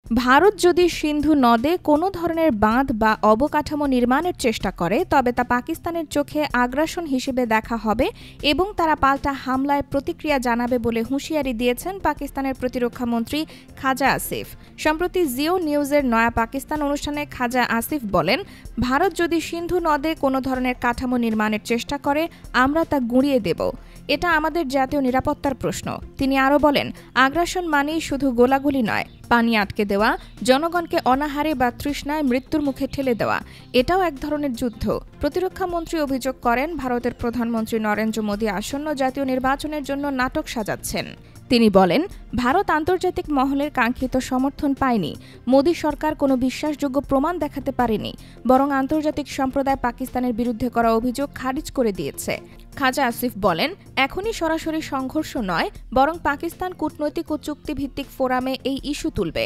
ভারত যদি সিন্ধু নদে কোনো ধরনের বাঁধ বা অবকাঠামো নির্মাণের চেষ্টা করে তবে তা পাকিস্তানের চোখে আগ্রাসন হিসেবে দেখা হবে এবং তারা পাল্টা হামলায় প্রতিক্রিয়া জানাবে বলে হুঁশিয়ারি দিয়েছেন পাকিস্তানের প্রতিরক্ষামন্ত্রী খাজা আসিফ। সম্প্রতি জিও নিউজের নয়া পাকিস্তান অনুষ্ঠানে খাজা আসিফ বলেন, ভারত যদি সিন্ধু নদে কোনো ধরনের কাঠামো নির্মাণের চেষ্টা করে আমরা তা গুঁড়িয়ে দেব। এটা আমাদের জাতীয় নিরাপত্তার প্রশ্ন। তিনি আরও বলেন, আগ্রাসন মানেই শুধু গোলাগুলি নয়, পানি আটকে দেওয়া, জনগণকে অনাহারে বা তৃষ্ণায় মৃত্যুর মুখে ঠেলে দেওয়া, এটাও এক ধরনের যুদ্ধ। প্রতিরক্ষামন্ত্রী অভিযোগ করেন, ভারতের প্রধানমন্ত্রী নরেন্দ্র মোদী আসন্ন জাতীয় নির্বাচনের জন্য নাটক সাজাচ্ছেন। তিনি বলেন, ভারত আন্তর্জাতিক মহলের কাঙ্ক্ষিত সমর্থন পায়নি। মোদী সরকার কোনো বিশ্বাসযোগ্য প্রমাণ দেখাতে পারেনি, বরং আন্তর্জাতিক সম্প্রদায় পাকিস্তানের বিরুদ্ধে করা অভিযোগ খারিজ করে দিয়েছে। খাজা আসিফ বলেন, এখনই সরাসরি সংঘর্ষ নয়, বরং পাকিস্তান কূটনৈতিক ও চুক্তিভিত্তিক ফোরামে এই ইস্যু তুলবে।